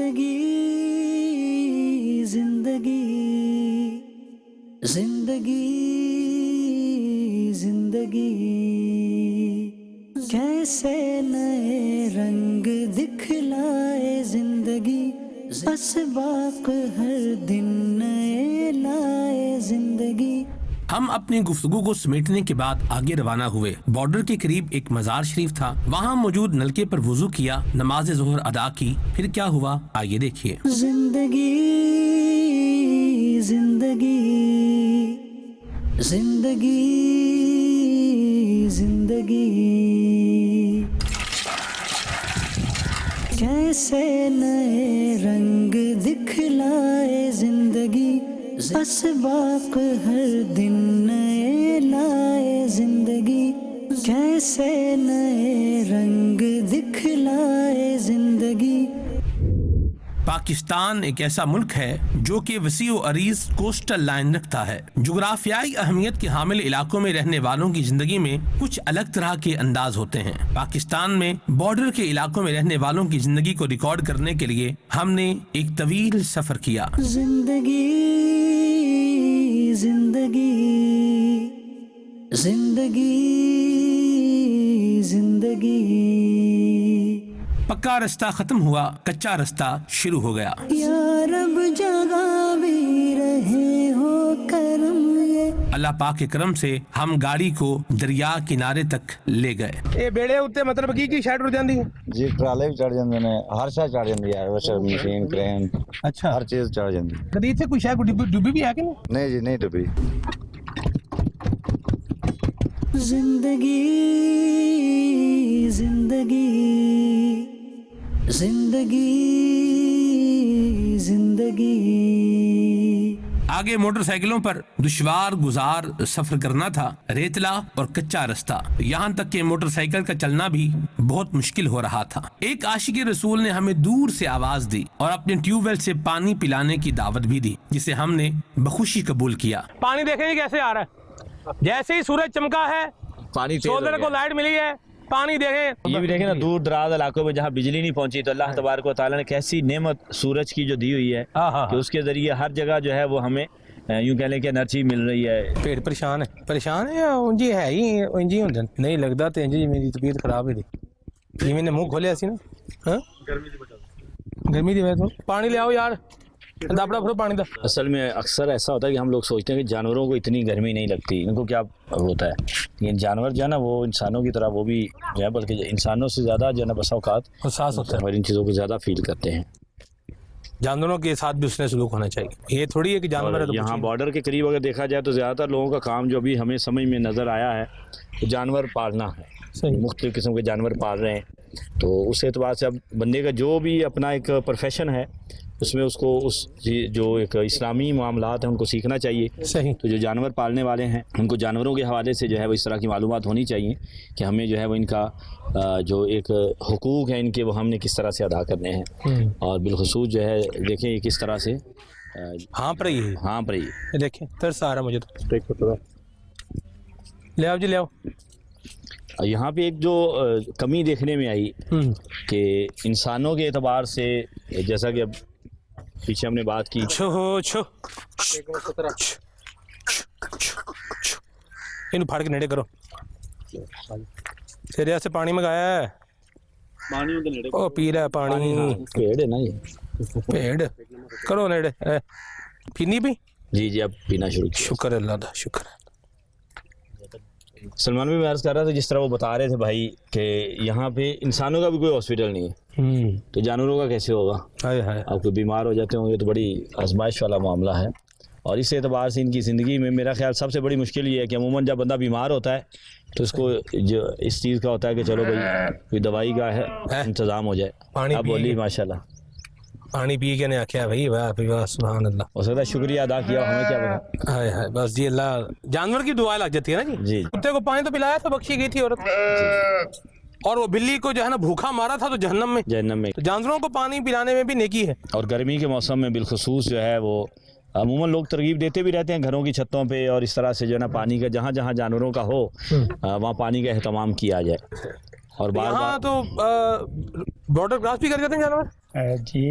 زندگی زندگی زندگی زندگی کیسے نئے رنگ دکھلائے زندگی، اسباق ہر دن نئے لائے زندگی۔ ہم اپنی گفتگو کو سمیٹنے کے بعد آگے روانہ ہوئے۔ بارڈر کے قریب ایک مزار شریف تھا، وہاں موجود نلکے پر وضو کیا، نماز ظہر ادا کی، پھر کیا ہوا آئیے دیکھیے۔ زندگی زندگی زندگی زندگی کیسے نئے رنگ دکھلائے زندگی، اسباق ہر دن نئے لائے زندگی، کیسے نئے رنگ دکھلائے زندگی۔ پاکستان ایک ایسا ملک ہے جو کہ وسیع و عریض کوسٹل لائن رکھتا ہے۔ جغرافیائی اہمیت کے حامل علاقوں میں رہنے والوں کی زندگی میں کچھ الگ طرح کے انداز ہوتے ہیں۔ پاکستان میں بارڈر کے علاقوں میں رہنے والوں کی زندگی کو ریکارڈ کرنے کے لیے ہم نے ایک طویل سفر کیا۔ زندگی زندگی زندگی زندگی پکا رستہ ختم ہوا، کچا رستہ شروع ہو گیا۔ یا رب جگہ بھی رہے ہو کرم یہ۔ اللہ پاک کے کرم سے ہم گاڑی کو دریا کنارے تک لے گئے۔ ਇਹ ਬੇੜੇ ਉੱਤੇ ਮਤਲਬ ਕੀ ਸ਼ਾਇਦ ਰੁੜ ਜਾਂਦੀ ਹੈ? ਜੀ ਟਰਾਲੇ ਵੀ ਚੜ ਜਾਂਦੇ ਨੇ, ਹਰ ਸ਼ਾਇਦ ਚੜ ਜਾਂਦੀ ਹੈ, ਵਾਸ਼ਰ ਮਸ਼ੀਨ ਕ੍ਰੇਨ ਅੱਛਾ, ਹਰ ਚੀਜ਼ ਚੜ ਜਾਂਦੀ ਹੈ। ਕਦੀ ਇੱਥੇ ਕੋਈ ਸ਼ਾਇਦ ਡੁੱਬੀ ਵੀ ਹੈ ਕਿ ਨਹੀਂ? ਨਹੀਂ ਜੀ ਨਹੀਂ ਡੁੱਬੀ। زندگی زندگی زندگی زندگی آگے موٹر سائیکلوں پر دشوار گزار سفر کرنا تھا، ریتلا اور کچا رستہ، یہاں تک کہ موٹر سائیکل کا چلنا بھی بہت مشکل ہو رہا تھا۔ ایک عاشق رسول نے ہمیں دور سے آواز دی اور اپنے ٹیوب ویل سے پانی پلانے کی دعوت بھی دی، جسے ہم نے بخوشی قبول کیا۔ پانی دیکھیں جی کیسے آ رہا ہے، جیسے ہی سورج چمکا ہے، پانی سولر کو لائٹ ملی ہے، پانی دیکھیں۔ یہ بھی دیکھیں نا، دور دراز علاقوں میں جہاں بجلی نہیں پہنچی تو اللہ تبارک و تعالیٰ نے کیسی نعمت سورج کی جو دی ہوئی ہے کہ اس کے ذریعے ہر جگہ جو ہے وہ ہمیں یوں کہہ لیں کہ انرجی مل رہی ہے۔ پیٹ پریشان ہے یا انجی ہے ہی انجی ہوں نہیں لگتا تو انجی میری طبیعت خراب ہے جی میں نے منہ کھولیا سی نا، ہاں گرمی دی وجہ تو پانی لے آؤ یار، دابڑا پھرو پانی دا۔ اصل میں اکثر ایسا ہوتا ہے کہ ہم لوگ سوچتے ہیں کہ جانوروں کو اتنی گرمی نہیں لگتی، ان کو کیا ہوتا ہے، لیکن جانور جو ہے نا وہ انسانوں کی طرح وہ بھی جو ہے بلکہ انسانوں سے زیادہ جو ہے نا بسا اوقات احساس ہوتا ہے اور ان چیزوں کو زیادہ فیل کرتے ہیں۔ جانوروں کے ساتھ بھی اس نے سلوک ہونا چاہیے، یہ تھوڑی ہے کہ جانور ہے تو یہاں بارڈر کے قریب اگر دیکھا جائے تو زیادہ تر لوگوں کا کام جو بھی ہمیں سمجھ میں نظر آیا ہے تو جانور پالنا ہے، مختلف قسم کے جانور پال رہے ہیں۔ تو اس اعتبار سے اب بندے کا جو بھی اپنا ایک پروفیشن ہے اس میں اس کو اس جو ایک اسلامی معاملات ہیں ان کو سیکھنا چاہیے۔ صحیح۔ تو جو جانور پالنے والے ہیں ان کو جانوروں کے حوالے سے جو ہے وہ اس طرح کی معلومات ہونی چاہیے کہ ہمیں جو ہے وہ ان کا جو ایک حقوق ہیں ان کے وہ ہم نے کس طرح سے ادا کرنے ہیں، اور بالخصوص جو ہے دیکھیں یہ کس طرح سے ہاں پر ہی ہاں پر ہی دیکھیں ترس آ رہا مجھے تو، لے آؤ جی لے آؤ۔ یہاں پہ ایک جو کمی دیکھنے میں آئی کہ انسانوں کے اعتبار سے جیسا کہ اب پیچھے ہم نے بات کی، ان پھاڑ کے نیڑے کرو، تیرے سے پانی منگایا ہے، او پی رہا ہے پانی، پیڑ ہے نا یہ پیڑ کرو نیڑے پینی بھی۔ جی جی اب پینا شروع کیا۔ شکر اللہ دا، شکر ہے۔ سلمان بھی میں عرض کر رہا تھا جس طرح وہ بتا رہے تھے بھائی کہ یہاں پہ انسانوں کا بھی کوئی ہاسپٹل نہیں ہے تو جانوروں کا کیسے ہوگا؟ آپ کوئی بیمار ہو جاتے ہوں گے تو بڑی آزمائش والا معاملہ ہے، اور اس اعتبار سے ان کی زندگی میں میرا خیال سب سے بڑی مشکل یہ ہے کہ عموماً جب بندہ بیمار ہوتا ہے تو اس کو جو اس چیز کا ہوتا ہے کہ چلو بھائی کوئی دوائی کا ہے انتظام ہو جائے۔ اب بولی ماشاء اللہ پانی پی کے نے آخیا بھائی واہ سبحان اللہ، ہو سکتا ہے شکریہ ادا کیا، ہمیں کیا پتا۔ ہائے ہائے بس جی اللہ، جانور کی دعائیں لگ جاتی ہے نا جی۔ کتے کو پانی تو پلایا تھا، بخشی گئی تھی عورت، اور وہ بلی کو جو ہے نا بھوکا مارا تھا تو جہنم میں، تو جانوروں کو پانی پلانے میں بھی نیکی ہے۔ اور گرمی کے موسم میں بالخصوص جو ہے وہ عموماً لوگ ترغیب دیتے بھی رہتے ہیں گھروں کی چھتوں پہ اور اس طرح سے جو ہے نا پانی کا جہاں جہاں جانوروں کا ہو وہاں پانی کا اہتمام کیا جائے۔ اور یہاں تو بارڈر کراس بھی کر جاتے ہیں جانور جی،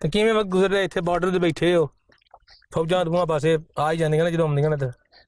ਤੇ ਕਿਵੇਂ ਵਕਤ ਗੁਜ਼ਰ ਰਿਹਾ ਇੱਥੇ ਬਾਰਡਰ ਤੇ ਬੈਠੇ ਹੋ? ਫੌਜਾਂ ਦੋਵਾਂ ਪਾਸੇ ਆ ਹੀ ਜਾਂਦੀਆਂ ਨੇ ਜਦੋਂ ਆਉਂਦੀਆਂ ਨੇ ਤੇ।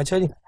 ਅੱਛਾ ਜੀ।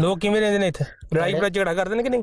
ਲੋਕ ਕਿਵੇਂ ਰਹਿੰਦੇ ਨੇ ਇੱਥੇ? ਲੜਾਈ ਬੜਾ ਝਗੜਾ ਕਰਦੇ ਨੇ ਕਿ ਨਹੀਂ?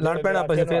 ਲੜ ਪੈਣ ਆਪਸ ਵਿੱਚ ਫਿਰ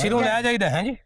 ਸਿਰੋਂ ਲੈ ਜਾਈਦਾ ਹੈ ਜੀ।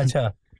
ਅੱਛਾ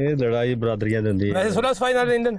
ਇਹ ਲੜਾਈ ਬਰਾਦਰੀਆਂ ਦਿੰਦੀ ਹੈ। ਵੈਸੇ ਸੁਲਹ ਸਫਾਈ ਨਾਲ ਰਹਿੰਦੇ ਨੇ?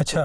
ਅੱਛਾ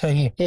ਸਹੀ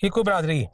ਇੱਕੋ ਬਰਾਦਰੀ।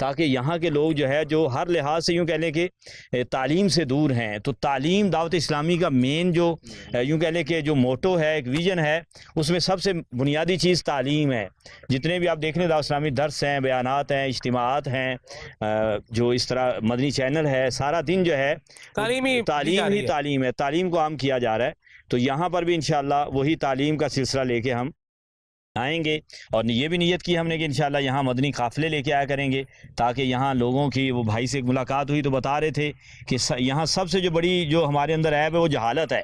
تاکہ یہاں کے لوگ جو ہے جو ہر لحاظ سے یوں کہہ لیں کہ تعلیم سے دور ہیں، تو تعلیم دعوت اسلامی کا مین جو یوں کہہ لیں کہ جو موٹو ہے، ایک ویژن ہے، اس میں سب سے بنیادی چیز تعلیم ہے۔ جتنے بھی آپ دیکھ لیں دعوت اسلامی درس ہیں، بیانات ہیں، اجتماعات ہیں، جو اس طرح مدنی چینل ہے، سارا دن جو ہے تعلیم ہی تعلیم ہے، تعلیم کو عام کیا جا رہا ہے۔ تو یہاں پر بھی انشاءاللہ وہی تعلیم کا سلسلہ لے کے ہم آئیں گے، اور یہ بھی نیت کی ہم نے کہ انشاءاللہ یہاں مدنی قافلے لے کے آیا کریں گے، تاکہ یہاں لوگوں کی، وہ بھائی سے ایک ملاقات ہوئی تو بتا رہے تھے کہ یہاں سب سے جو بڑی جو ہمارے اندر عیب ہے وہ جہالت ہے۔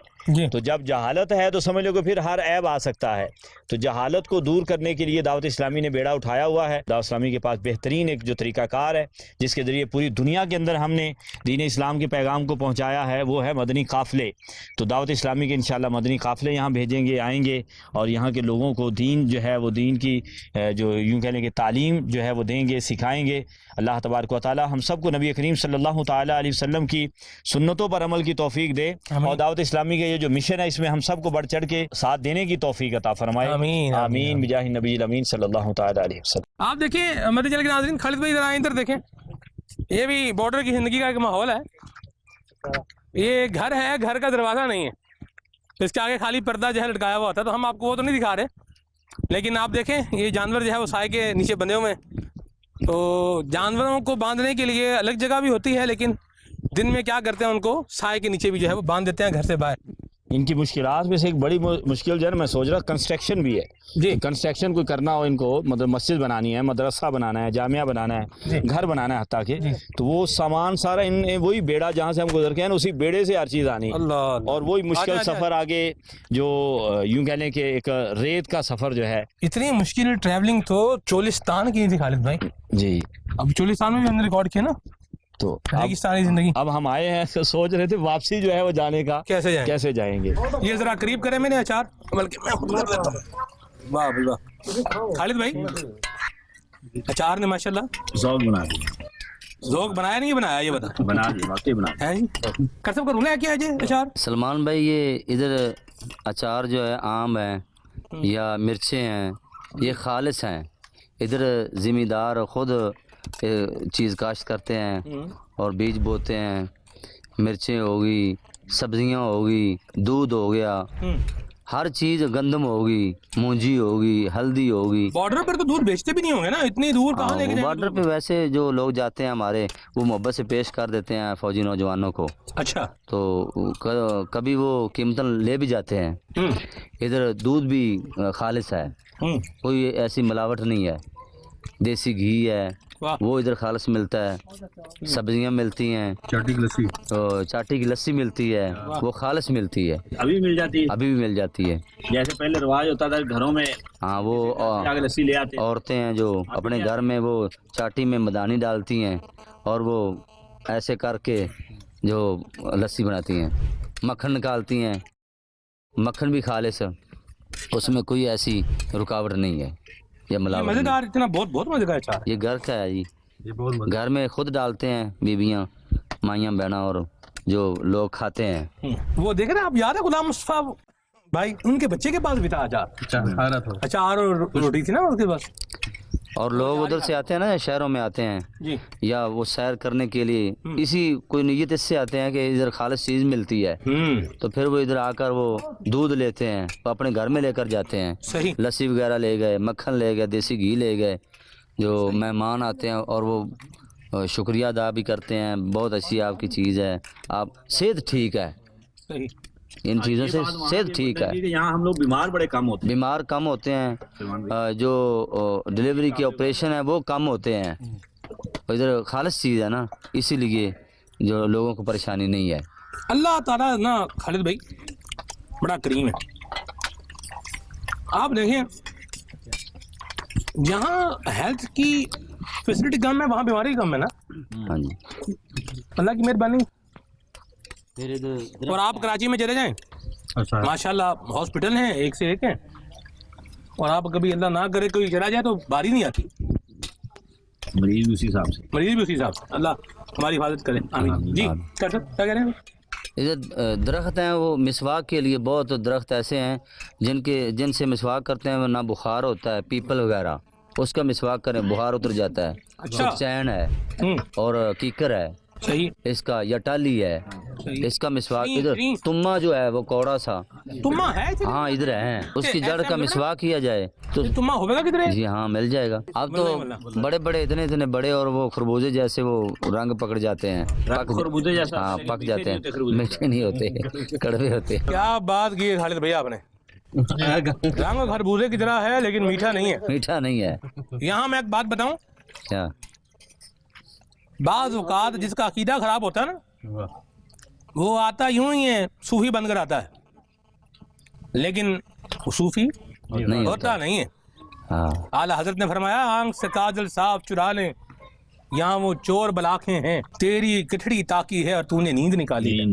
تو جب جہالت ہے تو سمجھ لو کہ پھر ہر عیب آ سکتا ہے۔ تو جہالت کو دور کرنے کے لیے دعوت اسلامی نے بیڑا اٹھایا ہوا ہے۔ دعوت اسلامی کے پاس بہترین ایک جو طریقہ کار ہے جس کے ذریعے پوری دنیا کے اندر ہم نے دین اسلام کے پیغام کو پہنچایا ہے، وہ ہے مدنی قافلے۔ تو دعوت اسلامی کے انشاءاللہ مدنی قافلے یہاں بھیجیں گے، آئیں گے، اور یہاں کے لوگوں کو دین جو ہے وہ دین کی جو یوں کہہ لیں کہ تعلیم جو ہے وہ دیں گے، سکھائیں گے۔ اللہ تبارک و تعالی ہم سب کو نبی کریم صلی اللہ تعالی علیہ وسلم کی سنتوں پر عمل کی توفیق دے، اور دعوت اسلامی کے یہ جو مشن ہے اس میں ہم سب کو بڑھ چڑھ کے ساتھ دینے کی توفیق عطا فرمائے۔ آمین آمین بجاہ نبی الامین صلی اللہ تعالی علیہ وسلم۔ آپ دیکھیں مدنی چینل کے ناظرین، خالد بھائی ادھر آئیں، ادھر دیکھیں، یہ بھی بارڈر کی زندگی کا ایک ماحول ہے۔ یہ گھر ہے، گھر کا دروازہ نہیں ہے، اس کے آگے خالی پردہ جو ہے لٹکایا ہوا ہوتا ہے، تو ہم آپ کو وہ تو نہیں دکھا رہے، لیکن آپ دیکھیں یہ جانور جو ہے وہ سائے کے نیچے بندھے ہوئے ہیں۔ تو جانوروں کو باندھنے کے لیے الگ جگہ بھی ہوتی ہے، لیکن دن میں کیا کرتے ہیں، ان کو سائے کے نیچے بھی جو ہے وہ باندھ دیتے ہیں گھر سے باہر۔ ان کی مشکلات میں سے ایک بڑی مشکل جو ہے میں سوچ رہا کنسٹرکشن بھی ہے۔ جی، کنسٹرکشن کوئی کرنا ہو، ان کو مطلب مسجد بنانی ہے، مدرسہ بنانا ہے، جامعہ بنانا ہے، گھر بنانا ہے، حتیٰ کہ تو وہ سامان سارا ان وہی بیڑا جہاں سے ہم گزر کے ہیں اسی بیڑے سے ہر چیز آنی، اور وہی مشکل سفر آگے جو یوں کہہ لیں کہ ایک ریت کا سفر جو ہے۔ اتنی مشکل ٹریولنگ تو چولستان کی تھی خالد بھائی۔ جی، اب چولستان میں بھی ہم نے ریکارڈ کیا نا، تو ریگستانی زندگی۔ اب ہم آئے ہیں تو سوچ رہے تھے واپسی جو ہے وہ جانے کا کیسے جائیں گے۔ یہ ذرا قریب کرے میں نے اچار، بلکہ میں خود کر دیتا ہوں۔ واہ بھائی واہ خالد بھائی، اچار نے ماشاءاللہ ذوق بنا دیا، ذوق بنایا نہیں بنایا، یہ بتا بنا دیا، واقعی بنا دیا۔ کرسب کروں لے کیا ہے جی اچار؟ سلمان بھائی یہ ادھر اچار جو ہے آم ہے یا مرچیں ہیں، یہ خالص ہیں۔ ادھر زمیندار خود چیز کاشت کرتے ہیں اور بیج بوتے ہیں، مرچیں ہوگی، سبزیاں ہوگی، دودھ ہو گیا، ہر چیز، گندم ہوگی، مونجی ہوگی، ہلدی ہوگی۔ بارڈر پر تو دور بیچتے بھی نہیں ہوں گے نا، اتنی دور کہاں لے کے جائیں؟ بارڈر پہ ویسے جو لوگ جاتے ہیں ہمارے، وہ محبت سے پیش کر دیتے ہیں فوجی نوجوانوں کو، اچھا، تو کبھی وہ قیمتاً لے بھی جاتے ہیں۔ ادھر دودھ بھی خالص ہے، کوئی ایسی ملاوٹ نہیں ہے، دیسی گھی ہے وہ ادھر خالص ملتا ہے، سبزیاں ملتی ہیں، چاٹی کی لسی ملتی ہے، وہ خالص ملتی ہے، ابھی مل جاتی ہے، ابھی بھی مل جاتی ہے۔ جیسے پہلے رواج ہوتا تھا گھروں میں، ہاں، وہ لسی لے آتے، عورتیں ہیں جو اپنے گھر میں وہ چاٹی میں مدانی ڈالتی ہیں اور وہ ایسے کر کے جو لسی بناتی ہیں، مکھن نکالتی ہیں، مکھن بھی خالص، اس میں کوئی ایسی رکاوٹ نہیں ہے یا ملاوٹ نہیں۔ مزیدار، اتنا بہت مزے کا اچار ہے یہ گھر کا ہے جی، گھر میں خود ڈالتے ہیں بیویاں، مائیاں بہناں، اور جو لوگ کھاتے ہیں۔ وہ دیکھ رہے ہیں آپ، یاد ہے غلام مصطفیٰ بھائی، ان کے بچے کے پاس بھی تھا اچار، اچار اور روٹی تھی نا اس کے پاس۔ اور لوگ ادھر سے آتے ہیں نا، شہروں میں آتے ہیں جی، یا وہ سیر کرنے کے لیے، اسی کوئی نیت اس سے آتے ہیں کہ ادھر خالص چیز ملتی ہے، تو پھر وہ ادھر آ کر وہ دودھ لیتے ہیں، وہ اپنے گھر میں لے کر جاتے ہیں، صحیح، لسی وغیرہ لے گئے، مکھن لے گئے، دیسی گھی لے گئے، جو مہمان آتے ہیں اور وہ شکریہ ادا بھی کرتے ہیں، بہت اچھی آپ کی چیز ہے، آپ صحت ٹھیک ہے، صحیح، ان چیزوں سے صحت ٹھیک ہے۔ یہاں ہم لوگ بیمار بڑے کم ہوتے ہیں، بیمار کم ہوتے ہیں، جو ڈلیوری کے آپریشن ہیں وہ کم ہوتے ہیں، ادھر خالص چیز ہے نا، اسی لیے جو لوگوں کو پریشانی نہیں ہے۔ اللہ تعالیٰ نا خالد بھائی بڑا کریم ہے۔ آپ دیکھیں جہاں ہیلتھ کی فیسلٹی کم ہے وہاں بیماری کم ہے نا، ہاں جی، اللہ کی مہربانی۔ اور آپ کراچی میں چلے جائیں، ماشاءاللہ ہاسپٹل ہیں ایک سے ایک ہیں، اور آپ کبھی اللہ نہ کرے کوئی چلا جائے تو باری نہیں آتی، مریض بھی اسی حساب سے، اللہ ہماری حفاظت کرے، آمین۔ جی کیا کہہ رہے ہیں؟ ادھر درخت ہیں، وہ مسواک کے لیے بہت درخت ایسے ہیں جن سے مسواک کرتے ہیں نہ بخار ہوتا ہے، پیپل وغیرہ، اس کا مسواک کریں بخار اتر جاتا ہے. اچھا. چین ہے اور کیکر ہے صحیح. اس کا، یا ٹالی ہے اس کا مسواک. ادھر تما جو ہے وہ کوڑا سا تما ہے ہاں ادھر ہے، اس کی جڑ کا مسواک کیا جائے تو تما ہوگا کدھر ہے؟ جی ہاں مل جائے گا. اب تو بڑے بڑے اتنے بڑے اور وہ خربوزے جیسے وہ رنگ پکڑ جاتے ہیں، خربوزے جیسا ہاں پک جاتے ہیں، میٹھے نہیں ہوتے، کڑوے ہوتے ہیں. کیا بات کی ہے خالد بھیا آپ نے. رنگ خربوزے کی طرح ہے لیکن میٹھا نہیں ہے. میٹھا نہیں ہے. یہاں میں ایک بات بتاؤں، کیا بعض اوقات جس کا عقیدہ خراب ہوتا ہے نا وہ آتا یوں ہی ہے، صوفی بن کر آتا ہے، لیکن وہ صوفی نہیں ہوتا نہیں ہے. ہاں اعلیٰ حضرت نے فرمایا آنکھ سے کاجل صاف چرا لیں، یہاں وہ چور بلاکھیں ہیں، تیری کٹھڑی تاکی ہے اور تو نے نیند نکالی ہے.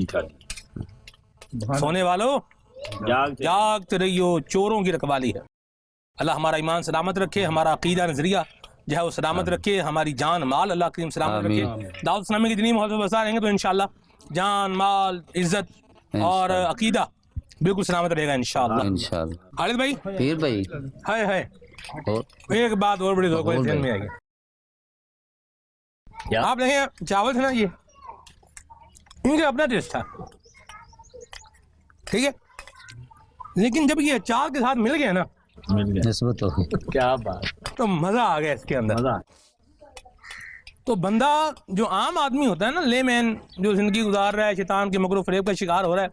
سونے والو جاگتے رہیو، چوروں کی رکھوالی ہے. اللہ ہمارا ایمان سلامت رکھے، ہمارا عقیدہ نظریہ جو ہے وہ سلامت رکھے، ہماری جان مال اللہ کریم سلامت رکھے. دعوت اسلامی کی دینی ماحول میں بسا رہیں گے تو انشاءاللہ جان مال عزت اور عقیدہ بالکل سلامت رہے گا انشاءاللہ. انشاءاللہ. خالد بھائی پیر بھائی ہے ایک بات اور بڑی ذہن میں آئی ہے. آپ دیکھیں چاول تھے نا یہ ان کا اپنا ٹیسٹ تھا، ٹھیک ہے، لیکن جب یہ اچار کے ساتھ مل گیا نا نسبت ہو گئی. کیا بات. تو مزہ آ گیا اس کے اندر. تو بندہ جو عام آدمی ہوتا ہے نا، لے مین جو زندگی گزار رہا ہے، شیطان کے مکر و فریب کا شکار ہو رہا ہے،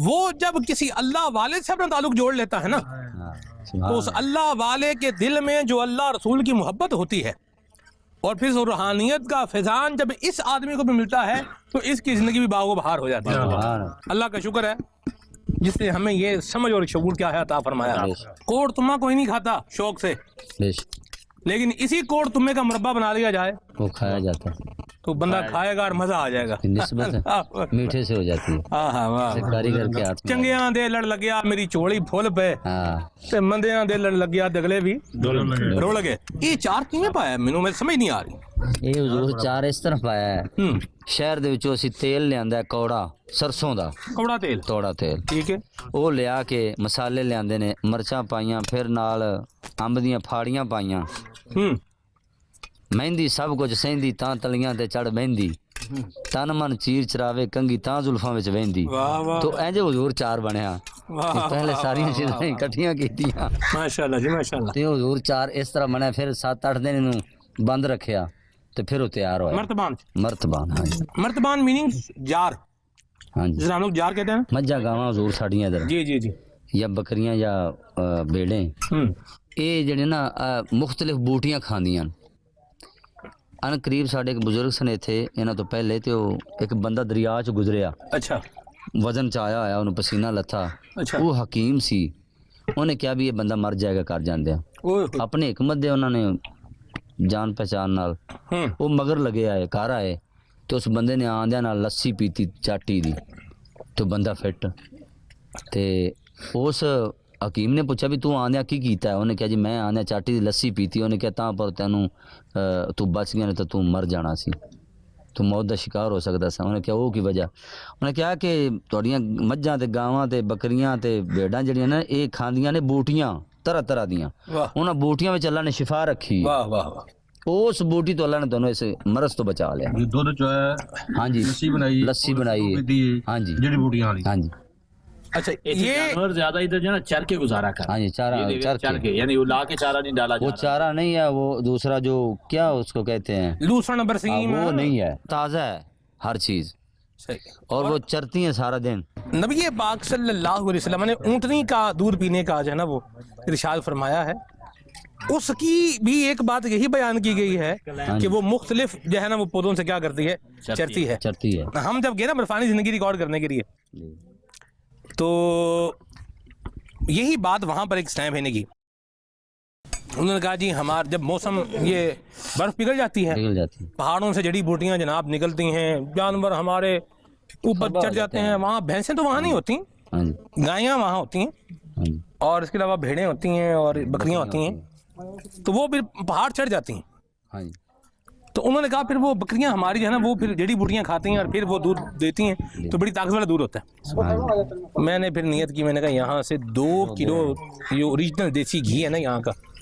وہ جب کسی اللہ والے سے اپنا تعلق جوڑ لیتا ہے نا تو اس اللہ والے کے دل میں جو اللہ رسول کی محبت ہوتی ہے اور پھر وہ روحانیت کا فیضان جب اس آدمی کو بھی ملتا ہے تو اس کی زندگی بھی باغ و بہار ہو جاتی ہے. اللہ کا شکر ہے جس نے ہمیں یہ سمجھ اور شعور کیا ہے عطا فرمایا. کوڑ تما کوئی نہیں کھاتا شوق سے، لیکن اسی کوڑ تمے کا مربع بنا لیا جائے وہ کھایا جاتا ہے تو بندہ کھائے گا اور مزہ آ جائے گا. نسبت میٹھے سے ہو جاتی ہے. ہاں ہاں واہ. کاریگر کے ہاتھ میں. چنگیاں دے لڑ لگیا میری چوڑی پھول پہ ہاں تے مندیاں دے لڑ لگیا دگلے بھی روڑ گئے. یہ چار کیویں پایا مینوں میں سمجھ نہیں آ رہی. یہ حضور چار اس طرح پایا ہے. شہر دے وچوں اسی تیل لیاندا ہے کوڑا سرسوں دا، کوڑا تیل، توڑا تیل، ٹھیک ہے، وہ لیا کے مسالے لیاندے نے، مرچاں پائیاں، پھر نال امب دیاں پھاڑیاں پائیاں، مہندی سب کچھ سہندی تاں تلیاں تے چڑھ بہندی، تن من چیر چراوے کنگی تاں زلفاں وچ وہندی. تو اینج حضور چار بنیا. پہلے ساری چیزاں اکٹھیاں کیتیاں ماشاءاللہ جی ماشاءاللہ. تے حضور چار اس طرح بنیا، پھر 7-8 دن انہوں بند رکھیا تے پھر وہ تیار ہویا. مرتبان، مرتبان. ہاں جی مرتبان میننگ جار، ہاں جی. جس ہم لوگ جار کہتے ہیں. مجھا گاواں حضور ساڈیاں ادھر جی جی جی. یا بکریاں یا بیڑیں، یہ جڑے نا مختلف بوٹیاں کھاندیاں. ان قریب ساڈے ایک بزرگ سن اتھے انہاں تو پہلے تے ایک بندہ دریا چ گزریا، اچھا وزن چ آیا ہویا، انہوں پسینہ لتھا. اچھا. وہ حکیم سی، انہیں کیا بھی یہ بندہ مر جائے گا کر جاندے. اپنے حکمت دے انہوں نے جان پہچان نال وہ مگر لگے آئے گھر آئے تو اس بندے نے آندیاں نال لسی پیتی چاٹی دی تو بندہ فٹ. تے اس حکیم نے پوچھا بھی تو آندیاں کی کیتا ہے؟ انہیں کہا جی میں آندیاں چاٹی دی لسی پیتی. انہیں کہا تاں پر تینوں تو بچ گیا نہیں تو مر جانا سی، تو موت دا شکار ہو سکتا سا. انہیں کہا وہ کی وجہ؟ انہیں کہا کہ تھوڑیاں مجھاں تے گاواں تے بکریاں تے بھیڑاں جڑیاں نا یہ کھاندیاں نے بوٹیاں طرح طرح دیاں. انہاں بوٹیاں وچ اللہ نے شفا رکھی. واہ واہ واہ. اس بوٹی تو اللہ نے دونوں اس مرض تو بچا لیا. دودھ جو ہے ہاں جی لسی بنائی ہے. ہاں جی جڑی بوٹیاں والی. ہاں جی. اچھا یہ جانور زیادہ ادھر جو ہے نا چر کے گزارا کر. ہاں جی چارہ چر کے، یعنی وہ لا کے چارہ نہیں ڈالا وہ چارہ نہیں ہے، وہ دوسرا جو کیا اس کو کہتے ہیں لوسن برسیم، وہ نہیں ہے، تازہ ہے ہر چیز. اور وہ چرتی ہیں سارا دن. نبی پاک صلی اللہ علیہ وسلم نے اونٹنی کا دودھ پینے کا جو ہے نا وہ ارشاد فرمایا ہے. اس کی بھی ایک بات یہی بیان کی گئی ہے کہ وہ مختلف جو ہے نا وہ پودوں سے کیا کرتی ہے؟ چرتی ہے. چرتی ہے. ہم جب گئے نا برفانی زندگی ریکارڈ کرنے کے لیے تو یہی بات وہاں پر ایک سٹیمپ ہے کی. انہوں نے کہا جی ہمارا جب موسم یہ برف پگھل جاتی ہے، پہاڑوں سے جڑی بوٹیاں جناب نکلتی ہیں، جانور ہمارے اوپر چڑھ جاتے ہیں. وہاں بھینسیں تو وہاں نہیں ہوتی، گایاں وہاں ہوتی ہیں اور اس کے علاوہ بھیڑیں ہوتی ہیں اور بکریاں ہوتی ہیں، تو وہ پھر پہاڑ چڑھ جاتی ہیں. تو انہوں نے کہا پھر وہ بکریاں ہماری جو ہے نا وہ پھر جڑی بوٹیاں کھاتی ہیں اور پھر وہ دودھ دیتی ہیں تو بڑی طاقت والا دودھ ہوتا ہے. میں نے پھر نیت کی، میں نے کہا یہاں سے 2 کلو یہ اوریجنل دیسی گھی ہے نا یہاں کا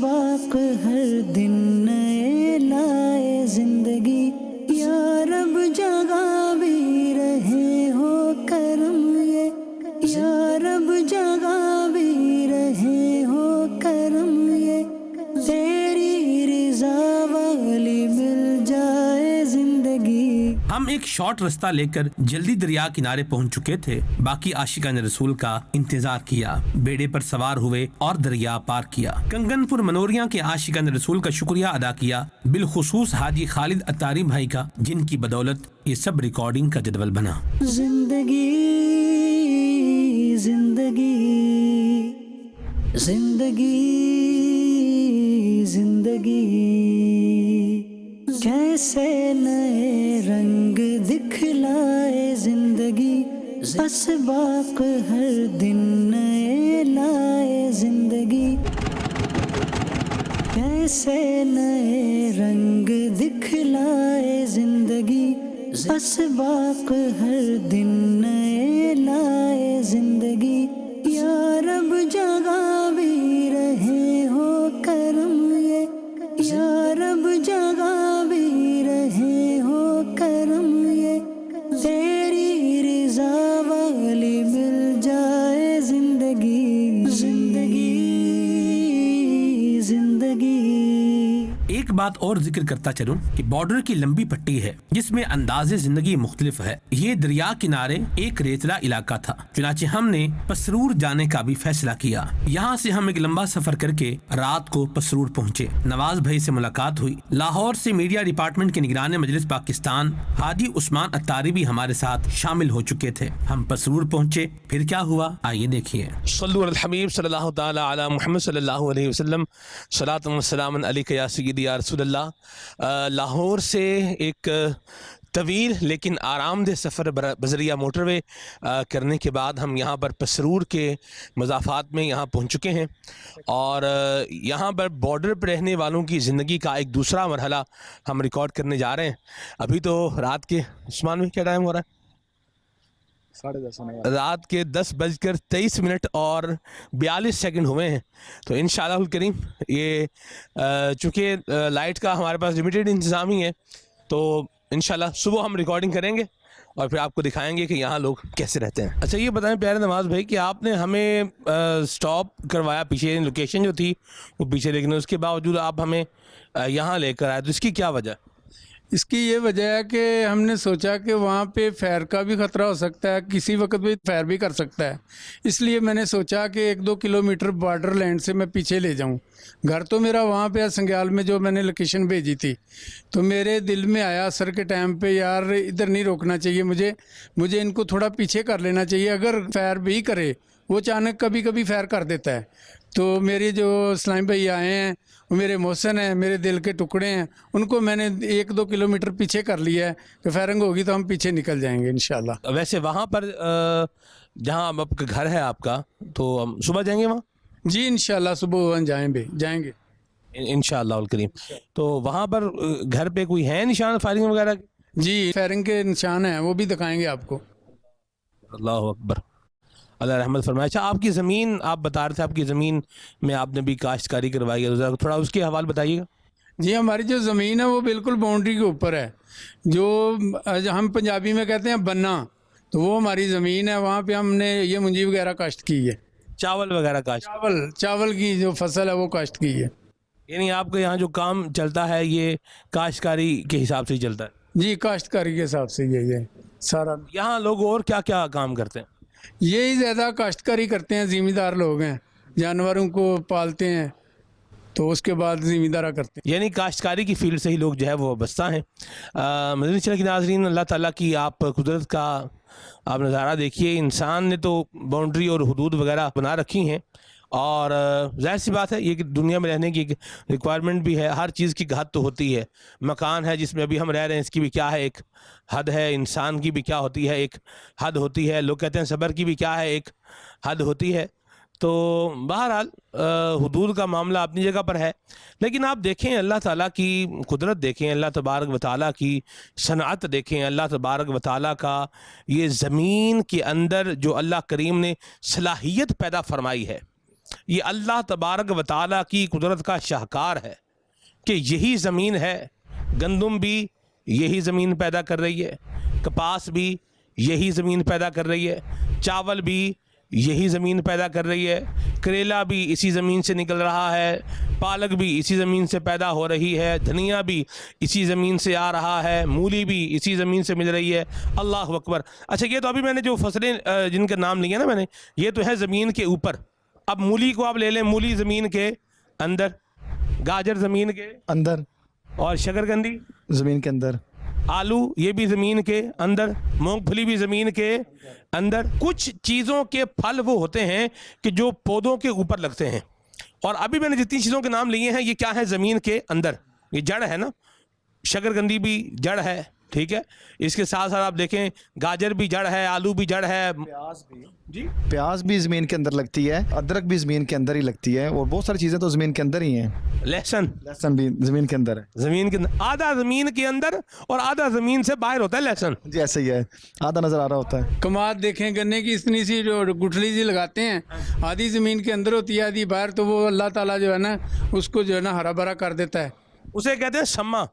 اسباق ہر دن نئے لائے زندگی یا رب جگہ بھی رہے ہو کرم یہ یا رب جگہ بھی رہے ہو کرم یہ تیری رضا والی مل جائے زندگی. ہم ایک شارٹ راستہ لے کر جلدی دریا کنارے پہنچ چکے تھے. باقی عاشقان رسول کا انتظار کیا, بیڑے پر سوار ہوئے اور دریا پار کیا. کنگن پور منوریا کے عاشقان رسول کا شکریہ ادا کیا, بالخصوص حاجی خالد اتاری بھائی کا, جن کی بدولت یہ سب ریکارڈنگ کا جدول بنا. زندگی زندگی زندگی زندگی کیسے نئے رنگ دکھلائے زندگی, اسباق ہر دن نئے لائے زندگی, کیسے نئے رنگ دکھلائے زندگی, اسباق ہر دن نئے لائے زندگی یا رب جگہ بھی رہے ہو کرم یہ یا رب جگہ بھی رہے ہو کرم یہ تیری رضا والی مل جائے زندگی زندگی زندگی. ایک بات اور ذکر کرتا چلوں کہ بارڈر کی لمبی پٹی ہے جس میں انداز زندگی مختلف ہے. یہ دریا کنارے ایک ریتلا علاقہ تھا, چنانچہ ہم نے پسرور جانے کا بھی فیصلہ کیا. یہاں سے ہم ایک لمبا سفر کر کے رات کو پسرور پہنچے. نواز بھائی سے ملاقات ہوئی. لاہور سے میڈیا ڈپارٹمنٹ کے نگران مجلس پاکستان حاجی عثمان اتاری بھی ہمارے ساتھ شامل ہو چکے تھے. ہم پسرور پہنچے, پھر کیا ہوا آئیے دیکھیے. صلو علی الحبیب صلی اللہ تعالی علی محمد صلی اللہ علیہ وسلم. صلاۃ و سلام علیک یا سیدی یا رسول اللہ. لاہور سے ایک طویل لیکن آرام دہ سفر بذریعہ موٹر وے کرنے کے بعد ہم یہاں پر پسرور کے مضافات میں یہاں پہنچ چکے ہیں, اور یہاں پر بارڈر پر رہنے والوں کی زندگی کا ایک دوسرا مرحلہ ہم ریکارڈ کرنے جا رہے ہیں. ابھی تو رات کے عثمان میں کیا ٹائم ہو رہا ہے؟ رات کے 10:23 اور 42 سیکنڈ ہوئے ہیں. تو انشاءاللہ الکریم یہ چونکہ لائٹ کا ہمارے پاس لمیٹڈ انتظام ہی ہے, تو انشاءاللہ صبح ہم ریکارڈنگ کریں گے اور پھر آپ کو دکھائیں گے کہ یہاں لوگ کیسے رہتے ہیں. اچھا یہ بتائیں پیارے نواز بھائی کہ آپ نے ہمیں سٹاپ کروایا پیچھے, لوکیشن جو تھی وہ پیچھے, لیکن اس کے باوجود آپ ہمیں یہاں لے کر آئے, تو اس کی کیا وجہ؟ اس کی یہ وجہ ہے کہ ہم نے سوچا کہ وہاں پہ فائر کا بھی خطرہ ہو سکتا ہے, کسی وقت بھی فائر بھی کر سکتا ہے. اس لیے میں نے سوچا کہ 1-2 کلومیٹر بارڈر لینڈ سے میں پیچھے لے جاؤں. گھر تو میرا وہاں پہ سنگیال میں جو میں نے لوکیشن بھیجی تھی, تو میرے دل میں آیا عصر کے ٹائم پہ یار ادھر نہیں روکنا چاہیے, مجھے ان کو تھوڑا پیچھے کر لینا چاہیے. اگر فائر بھی کرے, وہ اچانک کبھی کبھی فائر کر دیتا ہے. تو میرے جو اسلام بھائی آئے ہیں وہ میرے محسن ہیں, میرے دل کے ٹکڑے ہیں, ان کو میں نے 1-2 کلومیٹر پیچھے کر لیا ہے کہ فائرنگ ہوگی تو ہم پیچھے نکل جائیں گے انشاءاللہ. ویسے وہاں پر جہاں آپ کا گھر ہے آپ کا, تو ہم صبح جائیں گے وہاں؟ جی انشاءاللہ صبح جائیں گے انشاءاللہ الکریم. تو وہاں پر گھر پہ کوئی ہے نشان فائرنگ وغیرہ؟ جی فائرنگ کے نشان ہیں, وہ بھی دکھائیں گے آپ کو. اللہ اکبر, اللہ رحمت فرمائے. اچھا آپ کی زمین, آپ بتا رہے تھے آپ کی زمین میں آپ نے بھی کاشتکاری کروائی ہے, تھوڑا اس کے حوالے بتائیے گا. جی ہماری جو زمین ہے وہ بالکل باؤنڈری کے اوپر ہے, جو ہم پنجابی میں کہتے ہیں بنا, تو وہ ہماری زمین ہے. وہاں پہ ہم نے یہ منجی وغیرہ کاشت کی ہے, چاول وغیرہ کاشت, چاول کی جو فصل ہے وہ کاشت کی ہے. یعنی آپ کے یہاں جو کام چلتا ہے یہ کاشتکاری کے حساب سے ہی چلتا ہے؟ جی کاشتکاری کے حساب سے یہ سارا. یہاں لوگ اور کیا کیا کام کرتے ہیں؟ یہی زیادہ کاشتکاری کرتے ہیں, زمیندار لوگ ہیں, جانوروں کو پالتے ہیں, تو اس کے بعد زمیندارہ کرتے ہیں. یعنی کاشتکاری کی فیلڈ سے ہی لوگ جو ہے وہ وابستہ ہیں. مدنی چینل کے ناظرین, اللہ تعالیٰ کی آپ قدرت کا آپ نظارہ دیکھیے. انسان نے تو باؤنڈری اور حدود وغیرہ بنا رکھی ہیں, اور ظاہر سی بات ہے یہ کہ دنیا میں رہنے کی ایک ریکوائرمنٹ بھی ہے. ہر چیز کی حد تو ہوتی ہے. مکان ہے جس میں ابھی ہم رہ رہے ہیں, اس کی بھی کیا ہے ایک حد ہے. انسان کی بھی کیا ہوتی ہے, ایک حد ہوتی ہے. لوگ کہتے ہیں صبر کی بھی کیا ہے, ایک حد ہوتی ہے. تو بہرحال حدود کا معاملہ اپنی جگہ پر ہے, لیکن آپ دیکھیں اللہ تعالیٰ کی قدرت دیکھیں, اللہ تبارک و تعالیٰ کی صنعت دیکھیں, اللہ تبارک و تعالیٰ کا یہ زمین کے اندر جو اللہ کریم نے صلاحیت پیدا فرمائی ہے. یہ اللہ تبارک و تعالیٰ کی قدرت کا شاہکار ہے کہ یہی زمین ہے، گندم بھی یہی زمین پیدا کر رہی ہے، کپاس بھی یہی زمین پیدا کر رہی ہے، چاول بھی یہی زمین پیدا کر رہی ہے، کریلا بھی اسی زمین سے نکل رہا ہے، پالک بھی اسی زمین سے پیدا ہو رہی ہے، دھنیا بھی اسی زمین سے آ رہا ہے، مولی بھی اسی زمین سے مل رہی ہے۔ اللہ اکبر۔ اچھا یہ تو ابھی میں نے جو فصلیں جن کے نام لیے نا میں نے، یہ تو ہے زمین کے اوپر۔ اب مولی کو آپ لے لیں، مولی زمین کے اندر، گاجر زمین کے اندر، اور شکرکندی زمین کے اندر، آلو یہ بھی زمین کے اندر، مونگ پھلی بھی زمین کے اندر۔ کچھ چیزوں کے پھل وہ ہوتے ہیں کہ جو پودوں کے اوپر لگتے ہیں، اور ابھی میں نے جتنی چیزوں کے نام لیے ہیں یہ کیا ہے؟ زمین کے اندر، یہ جڑ ہے نا، شکرکندی بھی جڑ ہے، ٹھیک ہے۔ اس کے ساتھ ساتھ آپ دیکھیں گاجر بھی جڑ ہے، آلو بھی جڑ ہے، پیاز بھی زمین کے اندر لگتی ہے، ادرک بھی زمین کے اندر ہی لگتی ہے، اور بہت ساری چیزیں تو زمین کے اندر ہی ہیں۔ لہسن بھی زمین کے اندر ہے، زمین کے اندر، آدھا زمین کے اندر اور آدھا زمین سے باہر ہوتا ہے لہسن۔ جی ایسا ہی ہے، آدھا نظر آ رہا ہوتا ہے۔ کماد دیکھیں، گنے کی اتنی سی جو گٹھلی سی لگاتے ہیں، آدھی زمین کے اندر ہوتی ہے آدھی باہر، تو وہ اللہ تعالیٰ جو ہے نا اس کو جو ہے نا ہرا بھرا کر دیتا ہے۔ اسے کہتے ہیں سما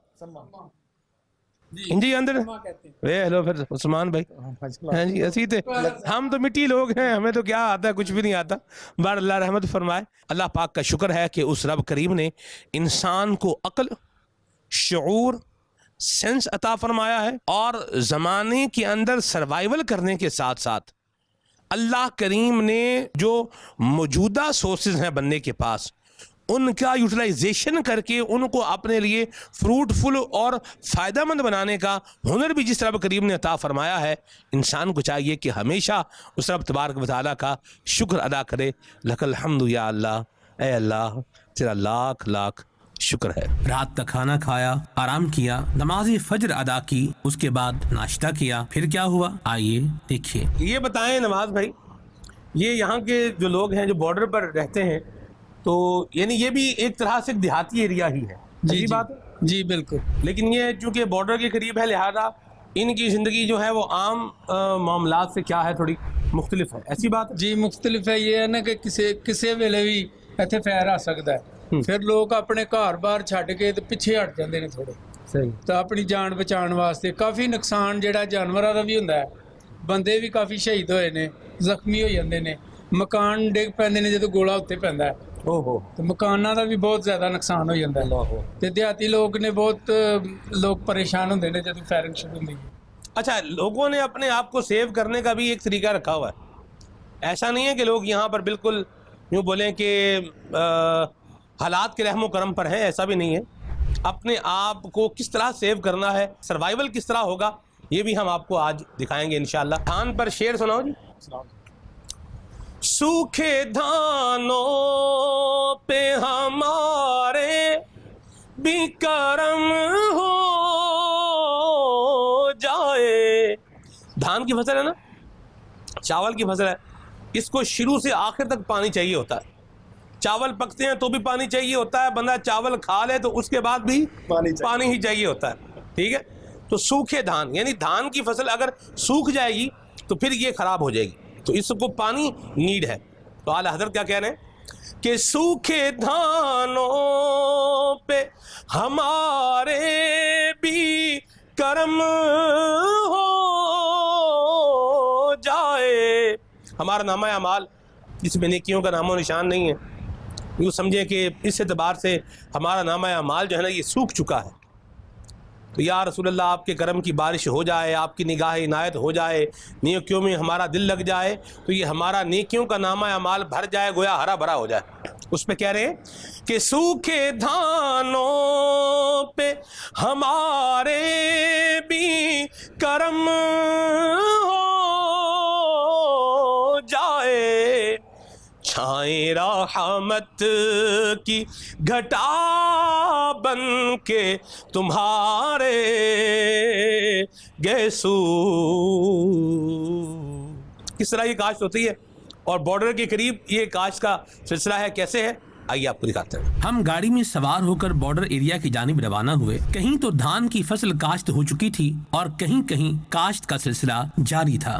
جی اندر۔ ہیلو پھر عثمان بھائی، ہاں جی اسی تھے ہم، تو مٹی لوگ ہیں، ہمیں تو کیا آتا ہے، کچھ بھی نہیں آتا۔ بار اللہ رحمت فرمائے۔ اللہ پاک کا شکر ہے کہ اس رب کریم نے انسان کو عقل، شعور، سینس عطا فرمایا ہے، اور زمانے کے اندر سروائیول کرنے کے ساتھ ساتھ اللہ کریم نے جو موجودہ سورسز ہیں بندے کے پاس، ان کا یوٹیلائزیشن کر کے ان کو اپنے لیے فروٹفل اور فائدہ مند بنانے کا ہنر بھی جس رب کریم نے عطا فرمایا ہے، انسان کو چاہیے کہ ہمیشہ اس رب تبارک و تعالیٰ کا شکر ادا کرے۔ لک الحمد یا اللہ، اے اللہ تیرا لاکھ لاکھ شکر ہے۔ رات کا کھانا کھایا، آرام کیا، نماز فجر ادا کی، اس کے بعد ناشتہ کیا، پھر کیا ہوا آئیے دیکھیے۔ یہ بتائیں نواز بھائی، یہ یہاں کے جو لوگ ہیں جو بارڈر پر رہتے ہیں، تو یعنی یہ بھی ایک طرح سے دیہاتی ایریا ہی ہے، جی بات جی بالکل، لیکن یہ چونکہ بارڈر کے قریب ہے لہذا ان کی زندگی جو ہے وہ عام معاملات سے کیا ہے تھوڑی مختلف ہے، ایسی بات؟ جی مختلف ہے۔ یہ ہے نا کہ کسی ویلے بھی ਇੱਥੇ ਫੈਰ ਆ ਸਕਦਾ ਹੈ، ਫਿਰ ਲੋਕ ਆਪਣੇ ਘਰ-ਬਾਰ ਛੱਡ ਕੇ ਤੇ ਪਿੱਛੇ ਹਟ ਜਾਂਦੇ ਨੇ ਥੋੜੇ, ਸਹੀ, ਤਾਂ ਆਪਣੀ ਜਾਨ ਬਚਾਉਣ ਵਾਸਤੇ। ਕਾਫੀ ਨੁਕਸਾਨ ਜਿਹੜਾ ਜਾਨਵਰਾਂ ਦਾ ਵੀ ਹੁੰਦਾ ਹੈ, ਬੰਦੇ ਵੀ ਕਾਫੀ ਸ਼ਹੀਦ ਹੋਏ ਨੇ, ਜ਼ਖਮੀ ਹੋ ਜਾਂਦੇ ਨੇ, ਮਕਾਨ ਡਿੱਗ ਪੈਂਦੇ ਨੇ ਜਦੋਂ ਗੋਲਾ ਉੱਤੇ ਪੈਂਦਾ ਹੈ, ਓਹੋ, ਤੇ ਮਕਾਨਾਂ ਦਾ ਵੀ ਬਹੁਤ ਜ਼ਿਆਦਾ ਨੁਕਸਾਨ ਹੋ ਜਾਂਦਾ ਹੈ, ਤੇ ਦਿਹਾਤੀ ਲੋਕ ਨੇ ਬਹੁਤ ਲੋਕ پریشان ਹੁੰਦੇ ਨੇ ਜਦੋਂ ਫਾਇਰਿੰਗ شروع ਹੁੰਦੀ ہے۔ اچھا لوگوں نے اپنے آپ کو سیو کرنے کا بھی ایک طریقہ رکھا ہوا ہے، ایسا نہیں ہے کہ لوگ یہاں پر بالکل یوں بولیں کہ حالات کے رحم و کرم پر ہیں، ایسا بھی نہیں ہے۔ اپنے آپ کو کس طرح سیو کرنا ہے، سروائیول کس طرح ہوگا، یہ بھی ہم آپ کو آج دکھائیں گے انشاءاللہ۔ دھان پر شعر سناؤ جی۔ سوکھے دھانوں پہ ہمارے بھی کرم ہو جائے۔ دھان کی فصل ہے نا، چاول کی فصل ہے، اس کو شروع سے آخر تک پانی چاہیے ہوتا ہے۔ چاول پکتے ہیں تو بھی پانی چاہیے ہوتا ہے، بندہ چاول کھا لے تو اس کے بعد بھی پانی ہی چاہیے ہوتا ہے، ٹھیک ہے۔ تو سوکھے دھان یعنی دھان کی فصل اگر سوکھ جائے گی تو پھر یہ خراب ہو جائے گی، تو اس کو پانی نیڈ ہے۔ تو اعلیٰ حضرت کیا کہہ رہے ہیں کہ سوکھے دھانوں پہ ہمارے بھی کرم ہو جائے۔ ہمارا نامہ اعمال جس میں نیکیوں کا نام و نشان نہیں ہے، یوں سمجھے کہ اس اعتبار سے ہمارا نامہ اعمال جو ہے نا یہ سوکھ چکا ہے۔ تو یا رسول اللہ آپ کے کرم کی بارش ہو جائے، آپ کی نگاہ عنایت ہو جائے، نیکیوں میں ہمارا دل لگ جائے تو یہ ہمارا نیکیوں کا نامہ اعمال بھر جائے، گویا ہرا بھرا ہو جائے۔ اس پہ کہہ رہے ہیں کہ سوکھے دھانوں پہ ہمارے بھی کرم ہو جائے، چھائیں رحمت کی گھٹا بن کے تمہارے گیسو۔ کس طرح یہ کاشت ہوتی ہے اور بارڈر کے قریب یہ کاشت کا سلسلہ ہے، کیسے ہے آئیے آپ کو دکھاتے ہیں۔ ہم گاڑی میں سوار ہو کر بارڈر ایریا کی جانب روانہ ہوئے۔ کہیں تو دھان کی فصل کاشت ہو چکی تھی اور کہیں کہیں کاشت کا سلسلہ جاری تھا۔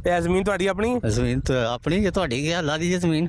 ਇਹ ਜ਼ਮੀਨ ਤੁਹਾਡੀ ਆਪਣੀ ਹੈ? ਜ਼ਮੀਨ ਤਾਂ ਆਪਣੀ ਹੈ, ਤੁਹਾਡੀ ਕੀ ਹਾਲ ਦੀ ਜ਼ਮੀਨ?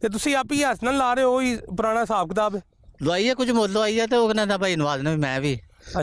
ਤੇ ਤੁਸੀਂ ਆਪ ਹੀ ਹੱਥ ਨਾਲ ਲਾ ਰਹੇ ਹੋ, ਇਹ ਪੁਰਾਣਾ ਹਿਸਾਬ ਕਿਤਾਬ ਹੈ? ਲਵਾਈ ਹੈ ਕੁਝ ਮੁੱਲ ਲਵਾਈ ਹੈ ਤੇ ਉਹ ਕਹਿੰਦਾ ਭਾਈ ਨਵਾਜ਼ ਨੇ ਮੈਂ ਵੀ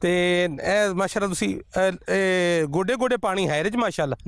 ਤੇ ਇਹ ਮਾਸ਼ਾਅੱਲਾ ਤੁਸੀਂ ਗੋਡੇ ਗੋਡੇ ਪਾਣੀ ਹੈ ਇਹਦੇ ਚ ਮਾਸ਼ਾਅੱਲਾ।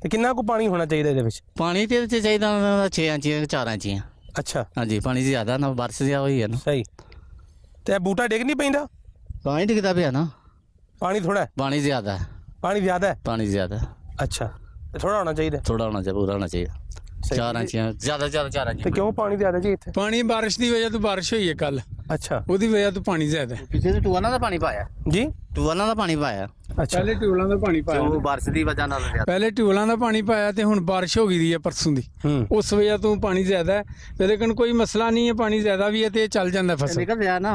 ਤੇ ਕਿੰਨਾ ਕੁ ਪਾਣੀ ਹੋਣਾ ਚਾਹੀਦਾ ਇਹਦੇ ਵਿੱਚ? ਪਾਣੀ ਤੇ ਚਾਹੀਦਾ 6 ਇੰਚ 4 ਇੰਚ। ਅੱਛਾ ਹਾਂਜੀ, ਪਾਣੀ ਜ਼ਿਆਦਾ ਨਾ ਬਾਰਿਸ਼ ਜਿਹਾ ਹੋਈ ਹੈ ਨਾ। ਸਹੀ, ਤੇ ਬੂਟਾ ਡਿੱਗ ਨਹੀਂ ਪੈਂਦਾ? ਪਾਣੀ ਡਿੱਗਦਾ ਪਿਆ ਨਾ। ਪਾਣੀ ਥੋੜਾ ਹੈ? ਪਾਣੀ ਜ਼ਿਆਦਾ ਹੈ। ਪਾਣੀ ਜ਼ਿਆਦਾ ਹੈ? ਪਾਣੀ ਜ਼ਿਆਦਾ। ਅੱਛਾ, ਥੋੜਾ ਹੋਣਾ ਚਾਹੀਦਾ? ਥੋੜਾ ਹੋਣਾ ਚਾਹੀਦਾ, ਪੂਰਾ ਹੋਣਾ ਚਾਹੀਦਾ। 4 ਇੰਚ ਜ਼ਿਆਦਾ 4 ਇੰਚ। ਤੇ ਕਿਉਂ ਪਾਣੀ ਜ਼ਿਆਦਾ ਜੀ ਇੱਥੇ? ਪਾਣੀ ਬਾਰਿਸ਼ ਦੀ ਵਜ੍ਹਾ ਤੋਂ ਬਾਰਿਸ਼ ਹੋਈ ਹੈ ਕੱਲ, ਅੱਛਾ, ਉਹਦੀ ਵਜ੍ਹਾ ਤੋਂ ਪਾਣੀ ਜ਼ਿਆਦਾ ਹੈ। ਪਿੱਛੇ ਤੇ ਟੂਆਲਾਂ ਦਾ ਪਾਣੀ ਪਾਇਆ ਜੀ, ਟੂਆਲਾਂ ਦਾ ਪਾਣੀ ਪਾਇਆ। ਅੱਛਾ, ਪਹਿਲੇ ਟਿਊਲਾਂ ਦਾ ਪਾਣੀ ਪਾਇਆ, ਉਹ ਬਾਰਿਸ਼ ਦੀ ਵਜ੍ਹਾ ਨਾਲ ਜ਼ਿਆਦਾ। ਪਹਿਲੇ ਟਿਊਲਾਂ ਦਾ ਪਾਣੀ ਪਾਇਆ ਤੇ ਹੁਣ ਬਾਰਿਸ਼ ਹੋ ਗਈ ਦੀ ਹੈ ਪਰਸੋਂ ਦੀ, ਉਸ ਵਜ੍ਹਾ ਤੋਂ ਪਾਣੀ ਜ਼ਿਆਦਾ ਹੈ। ਤੇ ਲੇਕਿਨ ਕੋਈ ਮਸਲਾ ਨਹੀਂ ਹੈ, ਪਾਣੀ ਜ਼ਿਆਦਾ ਵੀ ਹੈ ਤੇ ਚੱਲ ਜਾਂਦਾ ਫਸਲ। ਨਿਕਲ ਗਿਆ ਨਾ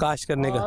کاشت کرنے کا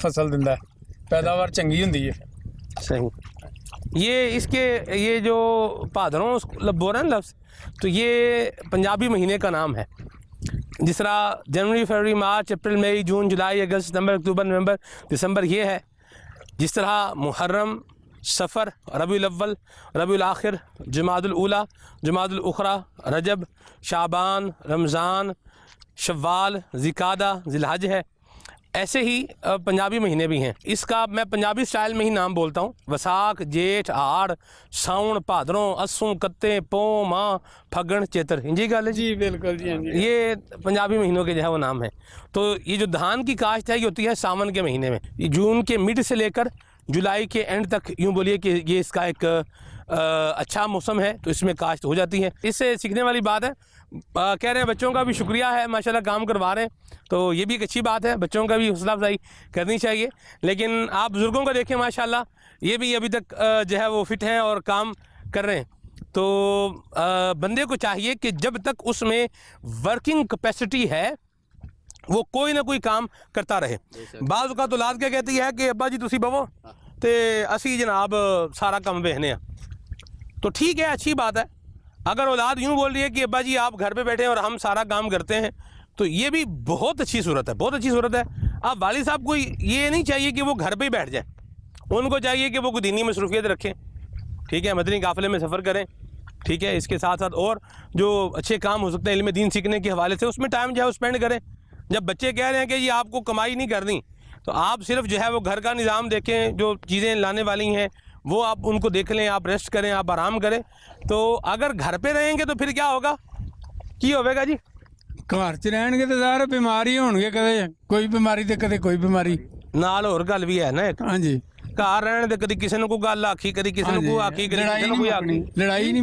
ਫਸਲ ਦਿੰਦਾ ਪੈਦਾਵਾਰ ਚੰਗੀ ਹੁੰਦੀ ਹੈ. صحیح. یہ جو پادروں بول رہے ہیں لفظ تو یہ پنجابی مہینے کا نام ہے. جس طرح جنوری فروری مارچ اپریل مئی جون جولائی اگست ستمبر اکتوبر نومبر دسمبر یہ ہے. جس طرح محرم سفر ربیع الاول ربیع الاخر جمادی الاولیٰ جمادی الاخری رجب شعبان رمضان شوال ذوالقعدہ ذی الحج ہے. ایسے ہی پنجابی مہینے بھی ہیں. اس کا میں پنجابی سٹائل میں ہی نام بولتا ہوں. وساکھ جیٹھ آڑ ساؤن بھادروں اسوں کتے پوں ماہ پھگن چیتر جی گل ہے جی بالکل جی یہ پنجابی مہینوں کے جو ہے وہ نام ہے. تو یہ جو دھان کی کاشت ہے یہ ہوتی ہے ساون کے مہینے میں. جون کے مڈ سے لے کر جولائی کے اینڈ تک یوں بولیے کہ یہ اس کا ایک اچھا موسم ہے تو اس میں کاشت ہو جاتی ہے. اس سے سیکھنے والی بات ہے. کہہ رہے ہیں بچوں کا بھی شکریہ ہے ماشاءاللہ کام کروا رہے ہیں تو یہ بھی ایک اچھی بات ہے. بچوں کا بھی حوصلہ افزائی کرنی چاہیے. لیکن آپ بزرگوں کو دیکھیں ماشاءاللہ یہ بھی ابھی تک جو ہے وہ فٹ ہیں اور کام کر رہے ہیں. تو بندے کو چاہیے کہ جب تک اس میں ورکنگ کیپیسٹی ہے وہ کوئی نہ کوئی کام کرتا رہے. بعض اوقات اولاد کیا کہتی ہے کہ ابا جی تسی بوو تے اسی جناب سارا کام ویکھنے ہیں. تو ٹھیک ہے اچھی بات ہے. اگر اولاد یوں بول رہی ہے کہ ابا جی آپ گھر پہ بیٹھے اور ہم سارا کام کرتے ہیں تو یہ بھی بہت اچھی صورت ہے بہت اچھی صورت ہے. اب والد صاحب کو یہ نہیں چاہیے کہ وہ گھر پہ ہی بیٹھ جائیں. ان کو چاہیے کہ وہ کوئی دینی مصروفیت رکھیں. ٹھیک ہے مدنی قافلے میں سفر کریں. ٹھیک ہے اس کے ساتھ ساتھ اور جو اچھے کام ہو سکتے ہیں علم دین سیکھنے کے حوالے سے اس میں ٹائم جو ہے اسپینڈ کریں. جب بچے کہہ رہے ہیں کہ یہ آپ کو کمائی نہیں کرنی تو آپ صرف جو ہے وہ گھر کا نظام دیکھیں. جو چیزیں لانے والی ہیں وہ آپ ان کو دیکھ لیں. آپ ریسٹ کریں آپ آرام کریں. تو اگر گھر پہ رہیں گے تو پھر کیا ہوگا کی ہوئے گا جی ਘਰ 'ਚ ਰਹਿਣਗੇ ਤੇ ਜ਼ਾਹਰ ਬਿਮਾਰੀ ਹੋਣਗੇ ਕਦੇ ਕੋਈ ਬਿਮਾਰੀ ਤੇ ਕਦੇ ਕੋਈ ਬਿਮਾਰੀ ਨਾਲ ਹੋਰ ਗੱਲ ਵੀ ਹੈ ਨਾ ਇੱਕ ਹਾਂਜੀ ਘਰ ਰਹਿਣ ਦੇ ਕਦੀ ਕਿਸੇ ਨੂੰ ਕੋਈ ਗੱਲ ਆਖੀ ਕਦੀ ਕਿਸੇ ਨੂੰ ਕੋਈ ਆਖੀ ਕਦੀ ਕਿਸੇ ਨੂੰ ਕੋਈ ਆਖੀ ਲੜਾਈ ਨਹੀਂ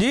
ਜੀ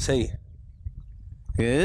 ਸਹੀ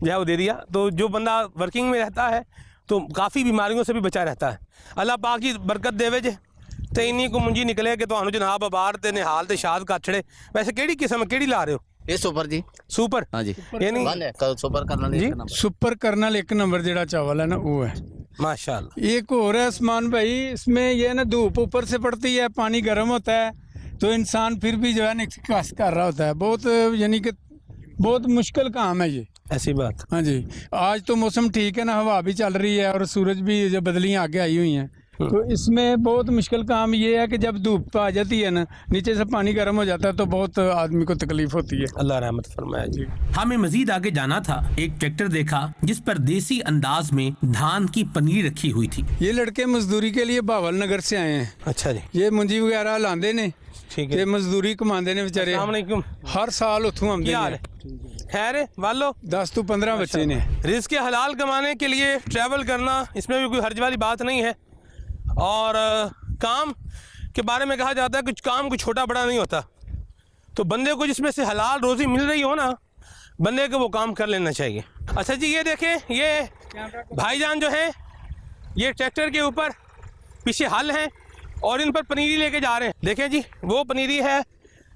جو ہے وہ دے دیا. تو جو بندہ ورکنگ میں رہتا ہے تو کافی بیماریوں سے بھی بچا رہتا ہے. اللہ پاک جی برکت دے جے تو انہیں کو منجی نکلے کہ تمہیں جناب ابار تے نحال تے شاد کاٹھڑے. ویسے کیڑی قسم کیڑی لا رہے ہو یہ سپر جی سپر ہاں جی یعنی کل سپر کرنا جی سپر کرنل 1 نمبر ਜਿਹੜਾ ਚਾਵਲ ہے نا وہ ہے. ماشاءاللہ. ایک اور ہے عثمان بھائی اس میں یہ نا دھوپ اوپر سے پڑتی ہے پانی گرم ہوتا ہے تو انسان پھر بھی جو ہے نا کاشت کر رہا ہوتا ہے. بہت یعنی کہ بہت مشکل کام ہے یہ. ایسی بات ہاں جی آج تو موسم ٹھیک ہے نا ہوا بھی چل رہی ہے اور سورج بھی جو بدلیاں آگے آئی ہوئی ہیں تو اس میں بہت مشکل کام یہ ہے کہ جب دھوپ آ جاتی ہے نا نیچے سے پانی گرم ہو جاتا ہے تو بہت آدمی کو تکلیف ہوتی ہے. اللہ رحمت فرمائے جی. ہمیں مزید آگے جانا تھا. ایک ٹریکٹر دیکھا جس پر دیسی انداز میں دھان کی پنیر رکھی ہوئی تھی. یہ لڑکے مزدوری کے لیے بھاول نگر سے آئے ہیں. اچھا جی یہ منجی وغیرہ لاندے نے ٹھیک ہے. یہ مزدوری کماندے نے بیچارے السلام علیکم. ہر سال اتھوں آمدے کیا حال نے. ہے خیر ہے والو 10 تو 15 بچے نے. رزق حلال کمانے کے لیے ٹریول کرنا اس میں بھی کوئی حرج والی بات نہیں ہے. اور کام کے بارے میں کہا جاتا ہے کچھ کام کوئی چھوٹا بڑا نہیں ہوتا. تو بندے کو جس میں سے حلال روزی مل رہی ہو نا بندے کو وہ کام کر لینا چاہیے. اچھا جی یہ دیکھیں یہ بھائی جان جو ہیں یہ ٹریکٹر کے اوپر پیچھے ہل ہیں اور ان پر پنیری لے کے جا رہے ہیں. دیکھیں جی وہ پنیری ہے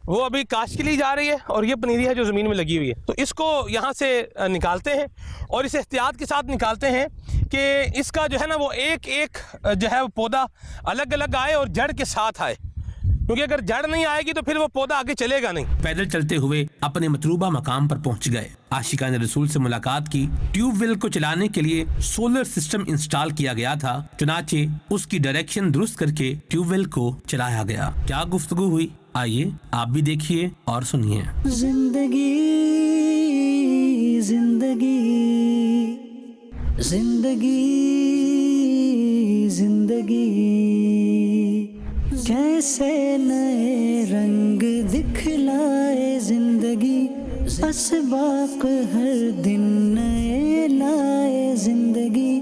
وہ ابھی کاشت کے لیے جا رہی ہے اور یہ پنیری ہے جو زمین میں لگی ہوئی ہے. تو اس کو یہاں سے نکالتے ہیں اور اسے احتیاط کے ساتھ نکالتے ہیں کہ اس کا جو ہے نا وہ ایک ایک جو ہے وہ پودا الگ الگ آئے اور جڑ کے ساتھ آئے. کیونکہ اگر جڑ نہیں آئے گی تو پھر وہ پودا آگے چلے گا نہیں. پیدل چلتے ہوئے اپنے مطلوبہ مقام پر پہنچ گئے. عاشقان رسول سے ملاقات کی. ٹیوب ویل کو چلانے کے لیے سولر سسٹم انسٹال کیا گیا تھا. چنانچہ اس کی ڈائریکشن درست کر کے ٹیوب ویل کو چلایا گیا. کیا گفتگو ہوئی آئیے آپ بھی دیکھیے اور سنیے. زندگی زندگی زندگی زندگی جیسے نئے رنگ دکھلائے زندگی اسباق ہر دن نئے لائے زندگی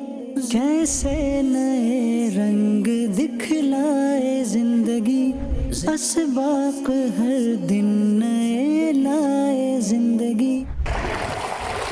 جیسے نئے رنگ دکھلائے زندگی اسباق ہر دن نئے لائے زندگی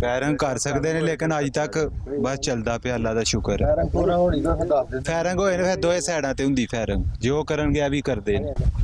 ਫਾਇਰਿੰਗ ਕਰ ਸਕਦੇ ਨੇ, ਲੇਕਿਨ ਅੱਜ ਤੱਕ ਬਸ ਚੱਲਦਾ ਪਿਆ, ਅੱਲਾ ਦਾ ਸ਼ੁਕਰ ਹੈ। ਫਾਇਰਿੰਗ ਹੋਏ ਨੇ ਫਿਰ ਦੋਏ ਸਾਈਡਾਂ ਤੇ ਹੁੰਦੀ ਫਾਇਰਿੰਗ, ਜੋ ਕਰਨਗੇ ਆ ਵੀ ਕਰਦੇ ਨੇ।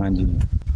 ਹਾਂਜੀ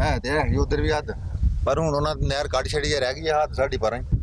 ਹੈ ਤੇ ਹੈਗੀ ਉਧਰ ਵੀ ਹੱਦ, ਪਰ ਹੁਣ ਉਹਨਾਂ ਨਹਿਰ ਕੱਢ ਛੜੀ ਹੈ, ਰਹਿ ਗਈ ਹੈ ਹੱਦ ਸਾਡੀ ਪਰਾਂ ਹੀ।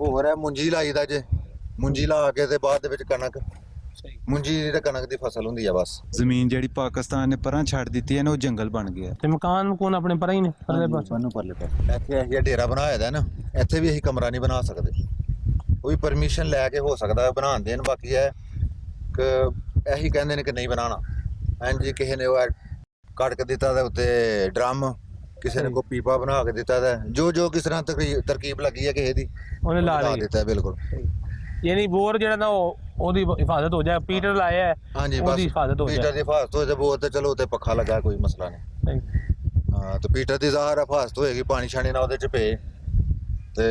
ਹੋਰ ਹੈ ਮੁੰਜੀ ਲਾਈਦਾ ਜੇ, ਮੁੰਜੀ ਲਾ ਕੇ ਤੇ ਬਾਅਦ ਦੇ ਵਿੱਚ ਕਣਕ, ਮੁੰਜੀ ਦੀ ਤੇ ਕਣਕ ਦੀ ਫਸਲ ਹੁੰਦੀ ਆ ਬਸ। ਜ਼ਮੀਨ ਜਿਹੜੀ ਪਾਕਿਸਤਾਨ ਨੇ ਪਰਾਂ ਛੱਡ ਦਿੱਤੀ ਹੈ ਨਾ, ਉਹ ਜੰਗਲ ਬਣ ਗਿਆ। ਤੇ ਮਕਾਨ ਕੋਨ ਆਪਣੇ ਪਰਾਂ ਹੀ ਨੇ ਪਰਲੇ ਪਾਸੇ? ਸਾਨੂੰ ਪਰਲੇ ਪਾਸੇ ਇੱਥੇ ਅਸੀਂ ਡੇਰਾ ਬਣਾਇਆ ਦਾ ਨਾ, ਇੱਥੇ ਵੀ ਅਸੀਂ ਕਮਰਾ ਨਹੀਂ ਬਣਾ ਸਕਦੇ, ਕੋਈ ਪਰਮਿਸ਼ਨ ਲੈ ਕੇ ਹੋ ਸਕਦਾ ਹੈ ਬਣਾਉਣ ਦੇਣ, ਬਾਕੀ ਹੈ ਕਿ ਇਹੀ ਕਹਿੰਦੇ ਨੇ ਕਿ ਨਹੀਂ ਬਣਾਉਣਾ। ਹਾਂਜੀ ਕਿਸੇ ਨੇ ਉਹ ਕੱਟ ਕੇ ਦਿੱਤਾ ਦੇ ਉੱਤੇ ਡਰਮ, ਕਿਸੇ ਨੇ ਕੋਈ ਪੀਪਾ ਬਣਾ ਕੇ ਦਿੱਤਾ ਦਾ, ਜੋ ਜੋ ਕਿਸ ਤਰ੍ਹਾਂ ਤਰਕੀਬ ਲੱਗੀ ਹੈ ਕਿਸੇ ਦੀ ਉਹਨੇ ਲਾ ਦਿੱਤਾ। ਬਿਲਕੁਲ ਯਾਨੀ ਬੋਰ ਜਿਹੜਾ ਨਾ ਉਹਦੀ ਹਿਫਾਜ਼ਤ ਹੋ ਜਾਏ, ਪੀਟਰ ਲਾਇਆ ਹੈ ਹਾਂਜੀ ਉਹਦੀ ਹਿਫਾਜ਼ਤ ਹੋ ਜਾਏ। ਪੀਟਰ ਦੀ ਹਿਫਾਜ਼ਤ ਹੋ ਜਾਏ, ਬੋਰ ਤੇ ਚਲੋ ਉੱਤੇ ਪੱਖਾ ਲੱਗਾ ਕੋਈ ਮਸਲਾ ਨਹੀਂ। ਹਾਂ ਤੇ ਪੀਟਰ ਦੀ ਜ਼ਾਹਰ ਹਿਫਾਜ਼ਤ ਹੋਏਗੀ, ਪਾਣੀ ਛਾਣੀ ਨਾ ਉਹਦੇ ਚ ਪਏ ਤੇ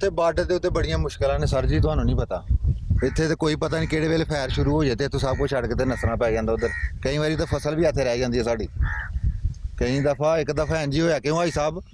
ਤੇ ਬਾਰਡਰ ਦੇ ਉੱਤੇ ਬੜੀਆਂ ਮੁਸ਼ਕਲਾਂ ਨੇ ਸਰ ਜੀ, ਤੁਹਾਨੂੰ ਨਹੀਂ ਪਤਾ। ਇੱਥੇ ਤੇ ਕੋਈ ਪਤਾ ਨਹੀਂ ਕਿਹੜੇ ਵੇਲੇ ਫਾਇਰ ਸ਼ੁਰੂ ਹੋ ਜਾਏ ਤੇ ਇੱਥੋਂ ਸਭ ਕੁਝ ਛੱਡ ਕੇ ਤੇ ਨੱਸਣਾ ਪੈ ਜਾਂਦਾ ਉਧਰ। ਕਈ ਵਾਰੀ ਤਾਂ ਫਸਲ ਵੀ ਇੱਥੇ ਰਹਿ ਜਾਂਦੀ ਹੈ ਸਾਡੀ, ਕਈ ਦਫਾ ਇੱਕ ਦਫਾ ਇੰਜ ਹੋਇਆ ਕਿਉਂ ਭਾਈ ਸਾਹਿਬ,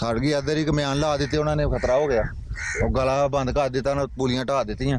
ਸੜ ਗਈ ਇੱਧਰ ਹੀ, ਕਮਿਆਨ ਲਾ ਦਿੱਤੇ ਉਹਨਾਂ ਨੇ, ਖਤਰਾ ਹੋ ਗਿਆ, ਉਹ ਗਲਾ ਬੰਦ ਕਰ ਦਿੱਤਾ ਨਾ, ਪੁਲੀਆਂ ਢਾਹ ਦਿੱਤੀਆਂ,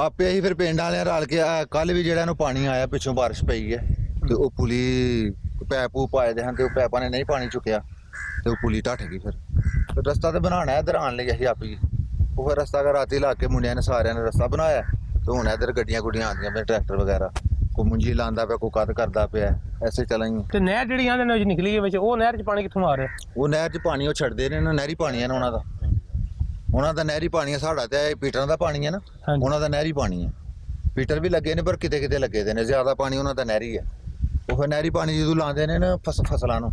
ਆਪੇ ਅਸੀਂ ਫਿਰ ਪਿੰਡ ਵਾਲਿਆਂ ਰਲ ਕੇ ਕੱਲ ਵੀ ਜਿਹੜਾ ਨੂੰ ਪਾਣੀ ਆਇਆ ਪਿੱਛੋਂ ਬਾਰਿਸ਼ ਪਈ ਹੈ ਤੇ ਉਹ ਪੁਲੀ ਪੈਪ ਪੂਪ ਪਾਏ ਦੇ ਹਨ ਤੇ ਉਹ ਪੈਪਾਂ ਨੇ ਨਹੀਂ ਪਾਣੀ ਚੁੱਕਿਆ ਤੇ ਉਹ ਪੁਲੀ ਢੱਠ ਗਈ। ਫਿਰ ਰਸਤਾ ਤੇ ਬਣਾਉਣਾ ਇੱਧਰ ਆਉਣ ਲਈ ਅਸੀਂ ਆਪੀ, ਉਹ ਫਿਰ ਰਸਤਾ ਰਾਤੀ ਲਾ ਕੇ ਮੁੰਡਿਆਂ ਨੇ ਸਾਰਿਆਂ ਨੇ ਰਸਤਾ ਬਣਾਇਆ ਤੇ ਹੁਣ ਇੱਧਰ ਗੱਡੀਆਂ ਗੁੱਡੀਆਂ ਆਉਂਦੀਆਂ ਪਈਆਂ, ਟਰੈਕਟਰ ਵਗੈਰਾ, ਕੋਈ ਮੁੰਜੀ ਲਾਉਂਦਾ ਪਿਆ, ਕੋਈ ਕੱਦ ਕਰਦਾ ਪਿਆ, ਐਸੇ ਚਲਾਈ। ਤੇ ਨਹਿਰ ਜਿਹੜੀ ਆਂਦੇ ਨੇ ਨਿਕਲੀ ਹੈ ਵਿੱਚ, ਉਹ ਨਹਿਰ 'ਚ ਪਾਣੀ ਕਿੱਥੋਂ ਆ ਰਿਹਾ? ਉਹ ਨਹਿਰ 'ਚ ਪਾਣੀ ਉਹ ਛੱਡਦੇ ਨੇ ਨਾ, ਨਹਿਰੀ ਪਾਣੀ ਹੈ ਨਾ ਉਹਨਾਂ ਦਾ ਨਹਿਰੀ ਪਾਣੀ ਹੈ। ਸਾਡਾ ਤੇ ਪੀਟਰਾਂ ਦਾ ਪਾਣੀ ਹੈ ਨਾ, ਉਹਨਾਂ ਦਾ ਨਹਿਰੀ ਪਾਣੀ ਹੈ। ਪੀਟਰ ਵੀ ਲੱਗੇ ਨੇ ਪਰ ਕਿਤੇ ਕਿਤੇ ਲੱਗੇ ਦੇ ਨੇ, ਜ਼ਿਆਦਾ ਪਾਣੀ ਉਹਨਾਂ ਦਾ ਨਹਿਰੀ ਹੈ। ਉਹ ਫਿਰ ਨਹਿਰੀ ਪਾਣੀ ਜਦੋਂ ਲਾਉਂਦੇ ਨੇ ਨਾ ਫਸਲਾਂ ਨੂੰ,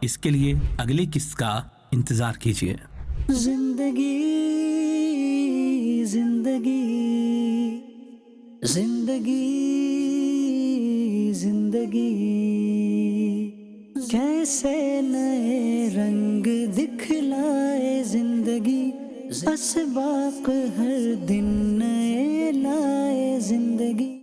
اس کے لیے اگلی قسط کا انتظار کیجیے. زندگی زندگی زندگی زندگی کیسے نئے رنگ دکھلائے زندگی اسباق ہر دن نئے لائے زندگی.